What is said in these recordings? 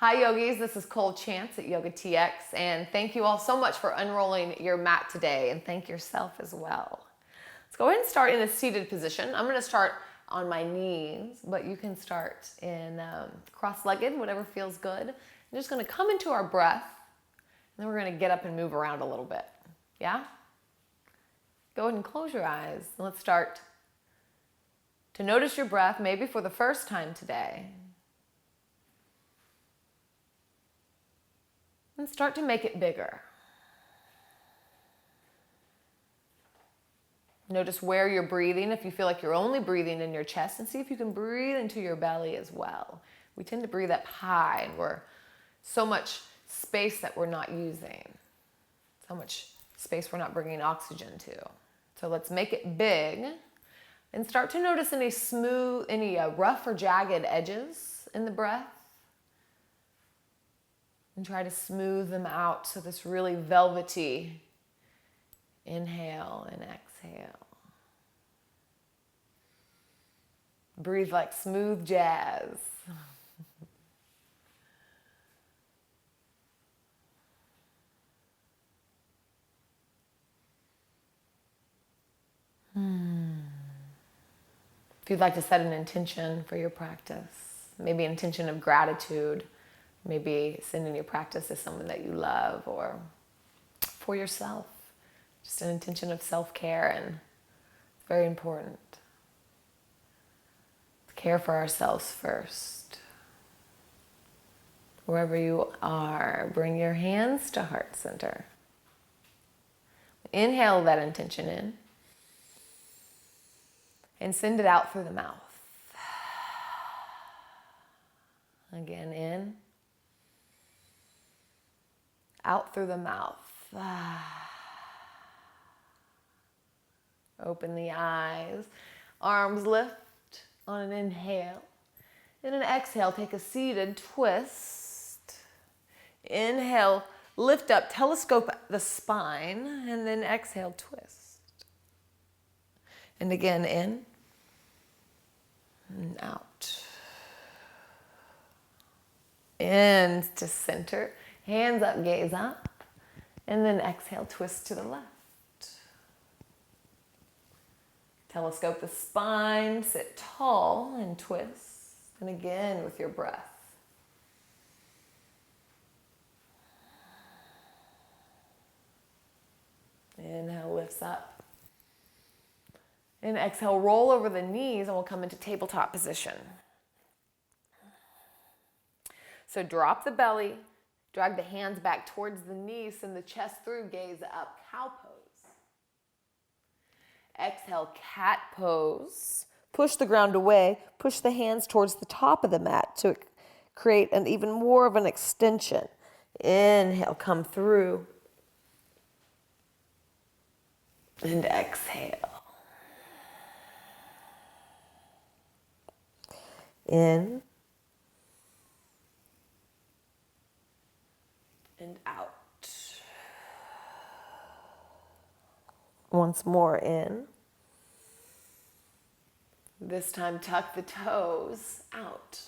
Hi yogis, this is Cole Chance at Yoga TX, and thank you all so much for unrolling your mat today, and thank yourself as well. Let's go ahead and start in a seated position. I'm going to start on my knees, but you can start in cross-legged, whatever feels good. I'm just going to come into our breath, and then we're going to get up and move around a little bit. Yeah? Go ahead and close your eyes, and let's start to notice your breath, maybe for the first time today. And start to make it bigger. Notice where you're breathing, if you feel like you're only breathing in your chest, and see if you can breathe into your belly as well. We tend to breathe up high, and we're so much space that we're not using. So much space we're not bringing oxygen to. So let's make it big, and start to notice any rough or jagged edges in the breath. And try to smooth them out so this really velvety inhale and exhale. Breathe like smooth jazz. If you'd like to set an intention for your practice, maybe an intention of gratitude, maybe sending your practice to someone that you love or for yourself. Just an intention of self-care, and it's very important. Care for ourselves first. Wherever you are, bring your hands to heart center. Inhale that intention in and send it out through the mouth. Again, in. Out through the mouth. Open the eyes. Arms lift on an inhale. In an exhale, take a seated twist. Inhale, lift up, telescope the spine, and then exhale, twist. And again, in and out. In to center. Hands up, gaze up, and then exhale, twist to the left. Telescope the spine, sit tall and twist. And again with your breath. Inhale, lifts up. And exhale, roll over the knees, and we'll come into tabletop position. So drop the belly. Drag the hands back towards the knees, send the chest through, gaze up, cow pose. Exhale, cat pose. Push the ground away, push the hands towards the top of the mat to create an even more of an extension. Inhale, come through. And exhale. In. And out. Once more in. This time tuck the toes out.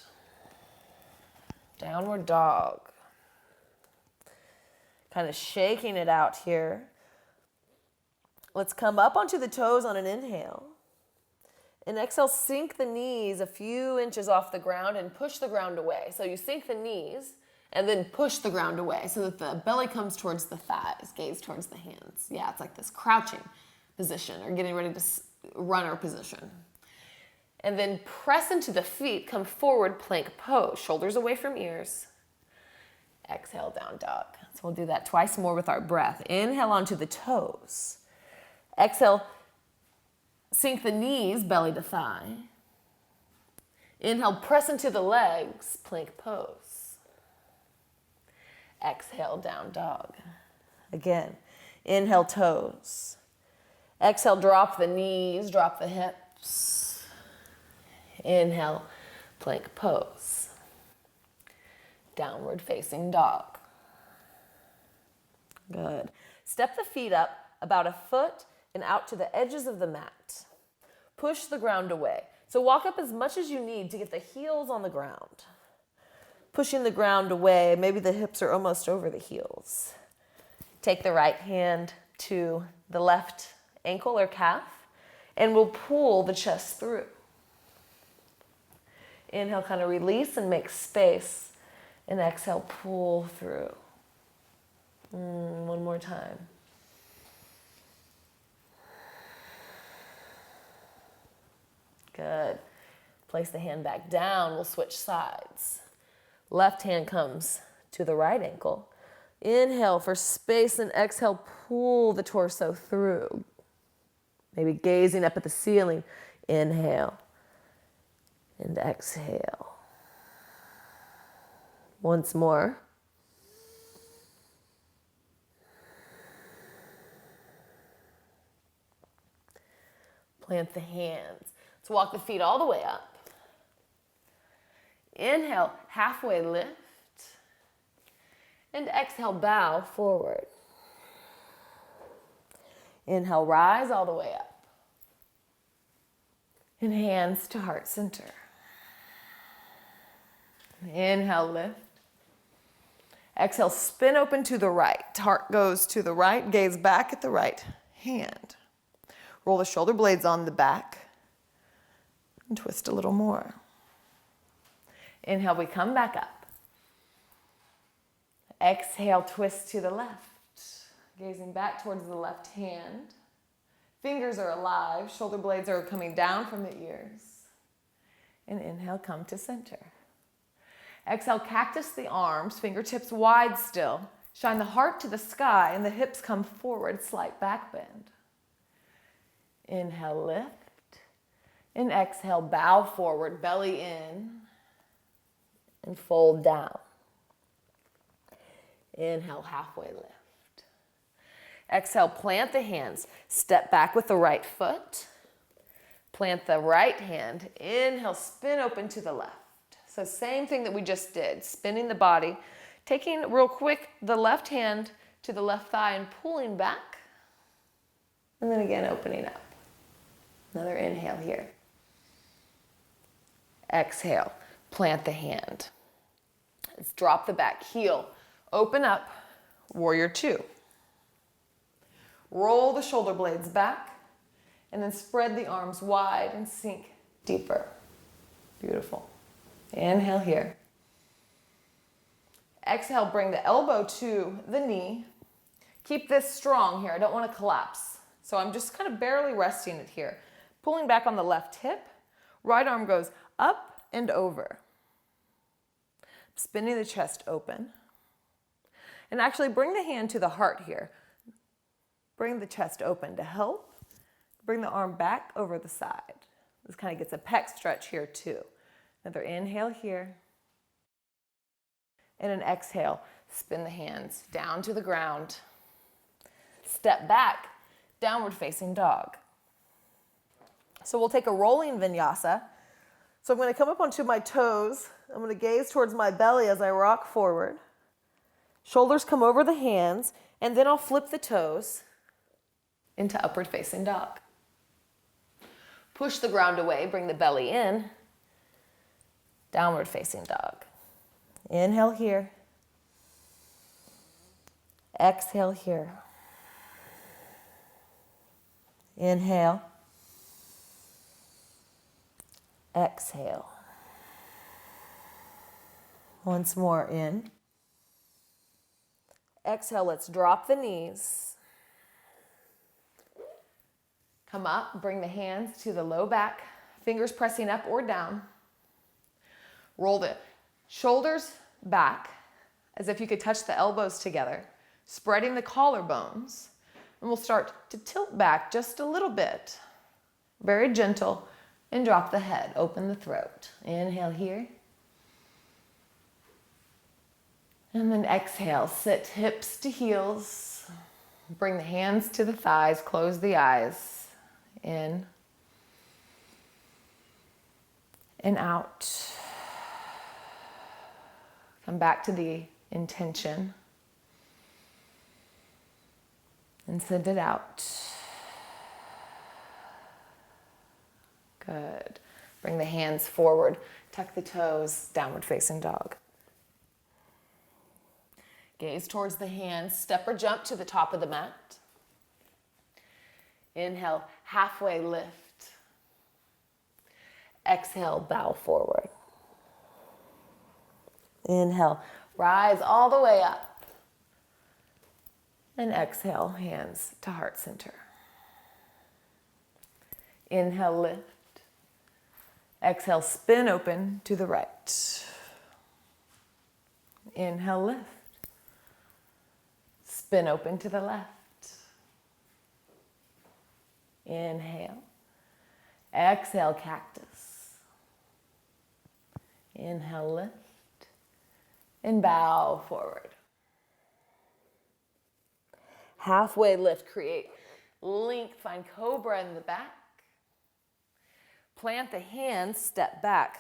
Downward dog. Kind of shaking it out here. Let's come up onto the toes on an inhale. And exhale, sink the knees a few inches off the ground and push the ground away. So you sink the knees and then push the ground away so that the belly comes towards the thighs, gaze towards the hands. Yeah, it's like this crouching position or getting ready to runner position. And then press into the feet, come forward, plank pose, shoulders away from ears. Exhale, down dog. So we'll do that twice more with our breath. Inhale onto the toes. Exhale, sink the knees, belly to thigh. Inhale, press into the legs, plank pose. Exhale, down dog. Again, inhale, toes. Exhale, drop the knees, drop the hips. Inhale, plank pose. Downward facing dog. Good. Step the feet up about a foot and out to the edges of the mat. Push the ground away. So walk up as much as you need to get the heels on the ground. pushing the ground away. Maybe the hips are almost over the heels. Take the right hand to the left ankle or calf, and we'll pull the chest through. Inhale, kind of release and make space. And exhale, pull through. One more time. Good. Place the hand back down. We'll switch sides. Left hand comes to the right ankle. Inhale for space and exhale, pull the torso through. Maybe gazing up at the ceiling. Inhale and exhale. Once more. Plant the hands. Let's walk the feet all the way up. Inhale, halfway lift. And exhale, bow forward. Inhale, rise all the way up. And hands to heart center. Inhale, lift. Exhale, spin open to the right. Heart goes to the right, gaze back at the right hand. Roll the shoulder blades on the back. And twist a little more. Inhale, we come back up. Exhale, twist to the left. Gazing back towards the left hand. Fingers are alive. Shoulder blades are coming down from the ears. And inhale, come to center. Exhale, cactus the arms, fingertips wide still. Shine the heart to the sky and the hips come forward, slight back bend. Inhale, lift. And exhale, bow forward, belly in, and fold down. Inhale, halfway lift. Exhale, plant the hands. Step back with the right foot. Plant the right hand. Inhale, spin open to the left. So same thing that we just did, spinning the body. Taking real quick the left hand to the left thigh and pulling back. And then again, opening up. Another inhale here. Exhale, plant the hand. Let's drop the back heel. Open up, warrior two. Roll the shoulder blades back and then spread the arms wide and sink deeper. Beautiful. Inhale here. Exhale, bring the elbow to the knee. Keep this strong here. I don't want to collapse. So I'm just kind of barely resting it here. Pulling back on the left hip. Right arm goes up and over. Spinning the chest open. And actually bring the hand to the heart here. Bring the chest open to help. Bring the arm back over the side. This kind of gets a pec stretch here too. Another inhale here. And an exhale. Spin the hands down to the ground. Step back, downward facing dog. So we'll take a rolling vinyasa. So I'm going to come up onto my toes. I'm going to gaze towards my belly as I rock forward. Shoulders come over the hands, and then I'll flip the toes into upward facing dog. Push the ground away, bring the belly in. Downward facing dog. Inhale here. Exhale here. Inhale. Exhale. Once more in. Exhale, let's drop the knees. Come up, bring the hands to the low back, fingers pressing up or down. Roll the shoulders back as if you could touch the elbows together, spreading the collarbones. And we'll start to tilt back just a little bit. Very gentle. And drop the head, open the throat. Inhale here. And then exhale, sit hips to heels. Bring the hands to the thighs, close the eyes. In. And out. Come back to the intention. And send it out. Good. Bring the hands forward. Tuck the toes. Downward facing dog. Gaze towards the hands. Step or jump to the top of the mat. Inhale, halfway lift. Exhale, bow forward. Inhale, rise all the way up. And exhale, hands to heart center. Inhale, lift. Exhale, spin open to the right. Inhale, lift. Spin open to the left. Inhale. Exhale, cactus. Inhale, lift. And bow forward. Halfway lift, create length, find cobra in the back. Plant the hands, step back,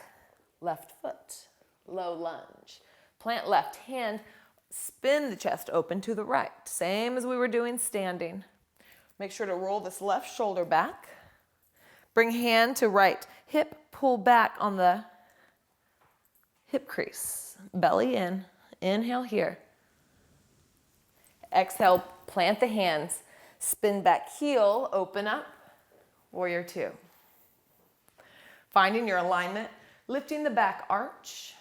left foot, low lunge. Plant left hand, spin the chest open to the right. Same as we were doing standing. Make sure to roll this left shoulder back. Bring hand to right hip, pull back on the hip crease. Belly in, inhale here. Exhale, plant the hands, spin back heel, open up, warrior two. Finding your alignment, lifting the back arch,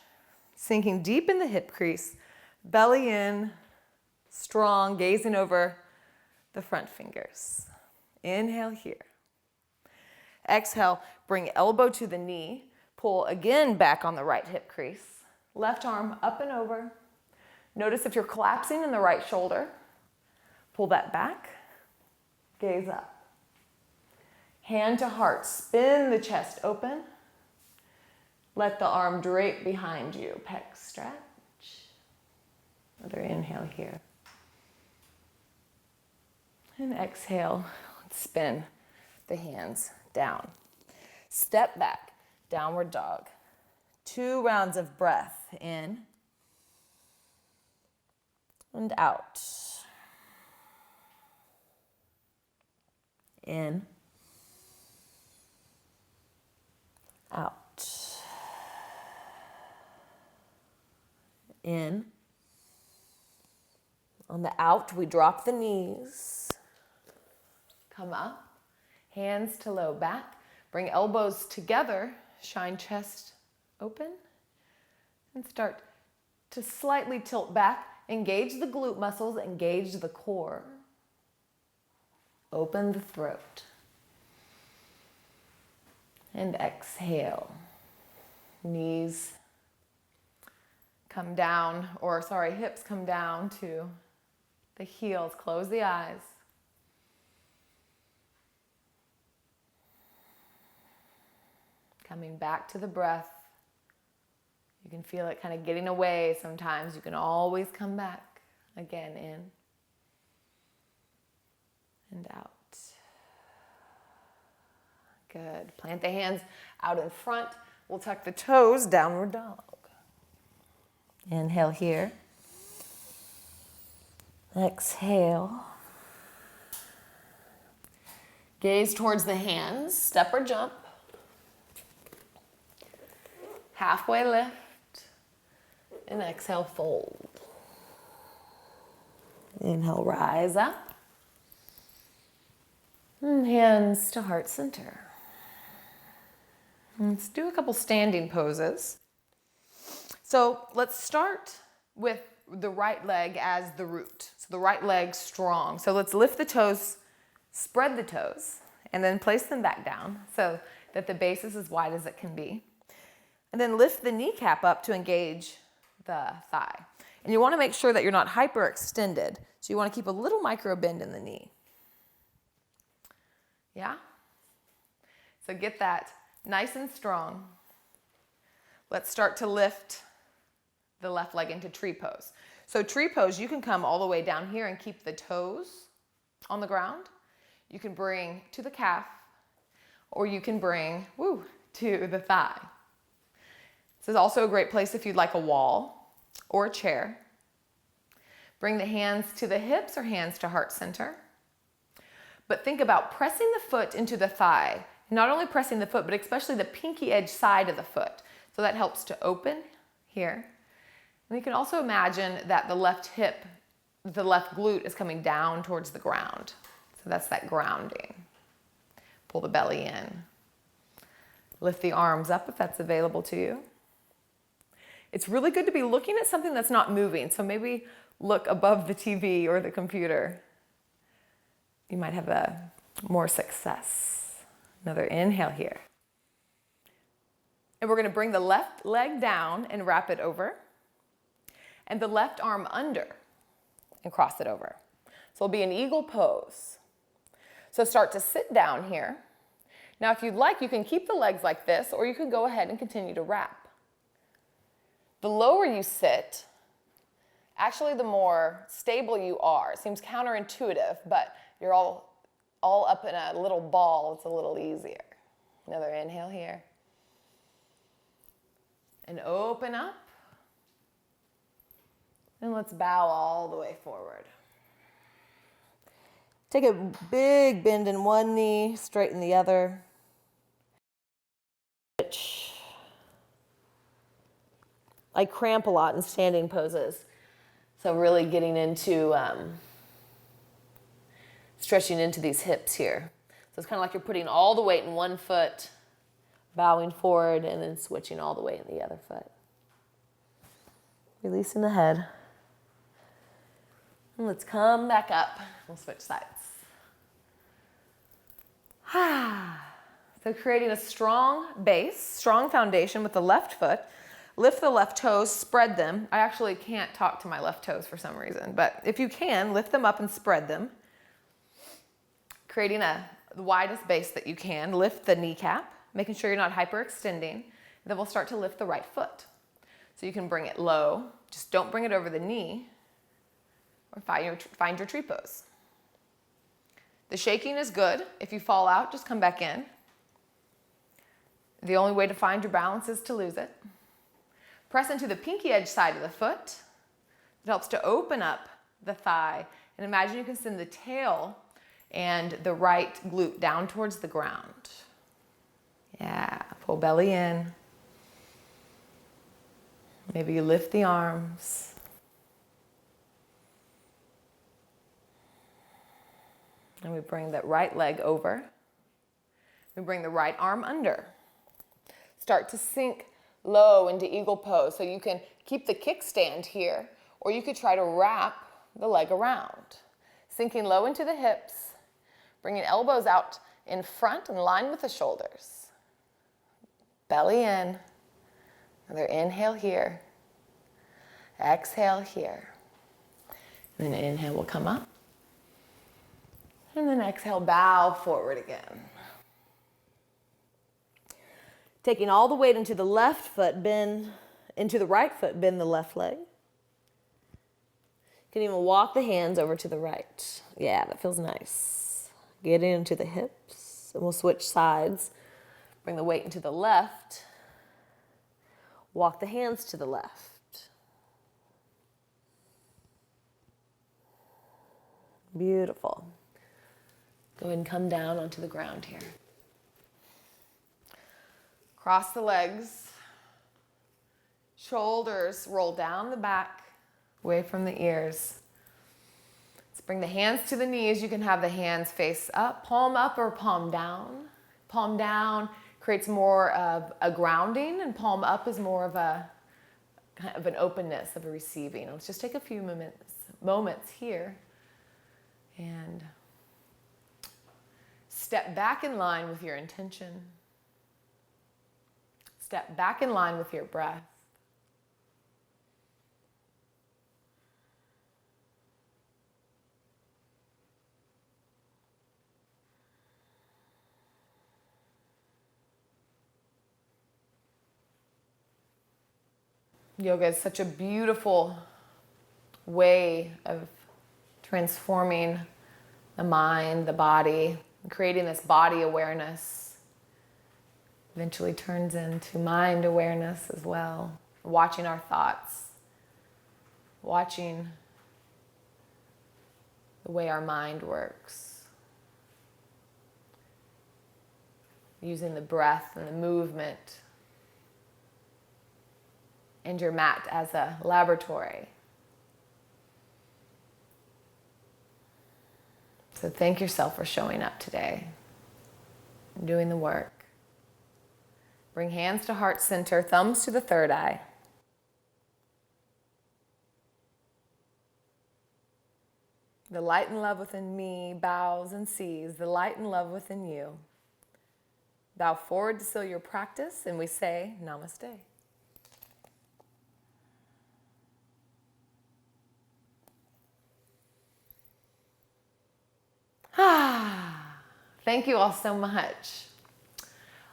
sinking deep in the hip crease, belly in, strong, gazing over the front fingers. Inhale here. Exhale, bring elbow to the knee, pull again back on the right hip crease, left arm up and over. Notice if you're collapsing in the right shoulder, pull that back, gaze up. Hand to heart, spin the chest open. Let the arm drape behind you, pec stretch. Another inhale here. And exhale, spin the hands down. Step back, downward dog. 2 rounds of breath in and out. In, out. In. On the out, we drop the knees. Come up. Hands to low back. Bring elbows together. Shine chest open. And start to slightly tilt back. Engage the glute muscles. Engage the core. Open the throat. And exhale. Knees come down, hips come down to the heels. Close the eyes. Coming back to the breath. You can feel it kind of getting away sometimes. You can always come back. Again, in and out. Good. Plant the hands out in front. We'll tuck the toes, downward dog. Inhale here. Exhale. Gaze towards the hands, step or jump. Halfway lift. And exhale, fold. Inhale, rise up. And hands to heart center. Let's do a couple standing poses. So let's start with the right leg as the root. So the right leg strong. So let's lift the toes, spread the toes, and then place them back down so that the base is as wide as it can be. And then lift the kneecap up to engage the thigh. And you want to make sure that you're not hyperextended. So you want to keep a little micro bend in the knee. Yeah? So get that nice and strong. Let's start to lift the left leg into tree pose. So tree pose, you can come all the way down here and keep the toes on the ground. You can bring to the calf, or you can bring, to the thigh. This is also a great place if you'd like a wall or a chair. Bring the hands to the hips or hands to heart center. But think about pressing the foot into the thigh. Not only pressing the foot, but especially the pinky edge side of the foot. So that helps to open here. And you can also imagine that the left hip, the left glute is coming down towards the ground. So that's that grounding. Pull the belly in. Lift the arms up if that's available to you. It's really good to be looking at something that's not moving. So maybe look above the TV or the computer. You might have more success. Another inhale here. And we're going to bring the left leg down and wrap it over. And the left arm under and cross it over. So it'll be an eagle pose. So start to sit down here. Now if you'd like, you can keep the legs like this, or you can go ahead and continue to wrap. The lower you sit, actually the more stable you are. It seems counterintuitive, but you're all up in a little ball. It's a little easier. Another inhale here. And open up. And let's bow all the way forward. Take a big bend in one knee, straighten the other. I cramp a lot in standing poses. So really getting into stretching into these hips here. So it's kind of like you're putting all the weight in one foot, bowing forward, and then switching all the weight in the other foot. Releasing the head. And let's come back up. We'll switch sides. So creating a strong base, strong foundation with the left foot. Lift the left toes, spread them. I actually can't talk to my left toes for some reason, but if you can, lift them up and spread them. Creating the widest base that you can. Lift the kneecap, making sure you're not hyperextending. Then we'll start to lift the right foot. So you can bring it low, just don't bring it over the knee, or find your tree pose. The shaking is good. If you fall out, just come back in. The only way to find your balance is to lose it. Press into the pinky edge side of the foot. It helps to open up the thigh. And imagine you can send the tail and the right glute down towards the ground. Yeah, pull belly in. Maybe you lift the arms. And we bring that right leg over. We bring the right arm under. Start to sink low into eagle pose. So you can keep the kickstand here, or you could try to wrap the leg around. Sinking low into the hips, bringing elbows out in front in line with the shoulders. Belly in. Another inhale here. Exhale here. And then inhale will come up. And then exhale, bow forward again. Taking all the weight into the left foot, bend into the right foot, bend the left leg. You can even walk the hands over to the right. Yeah, that feels nice. Get into the hips, and we'll switch sides. Bring the weight into the left. Walk the hands to the left. Beautiful. Go ahead and come down onto the ground here. Cross the legs. Shoulders roll down the back, away from the ears. Let's bring the hands to the knees. You can have the hands face up or palm down. Palm down creates more of a grounding, and palm up is more of kind of an openness, of a receiving. Let's just take a few moments here and step back in line with your intention. Step back in line with your breath. Yoga is such a beautiful way of transforming the mind, the body, and creating this body awareness. Eventually turns into mind awareness as well. Watching our thoughts. Watching the way our mind works. Using the breath and the movement and your mat as a laboratory. So thank yourself for showing up today, doing the work. Bring hands to heart center, thumbs to the third eye. The light and love within me bows and sees the light and love within you. Bow forward to seal your practice, and we say namaste. Thank you all so much.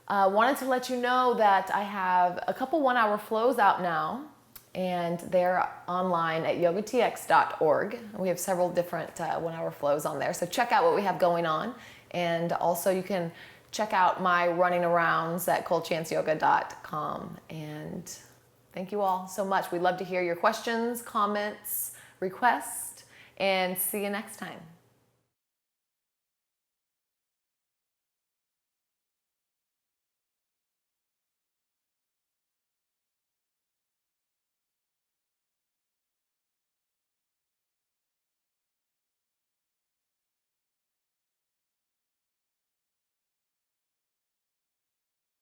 Wanted to let you know that I have a couple 1-hour flows out now, and they're online at yogatx.org. We have several different 1-hour flows on there, so check out what we have going on. And also you can check out my running arounds at colechanceyoga.com. And thank you all so much. We'd love to hear your questions, comments, requests, and see you next time.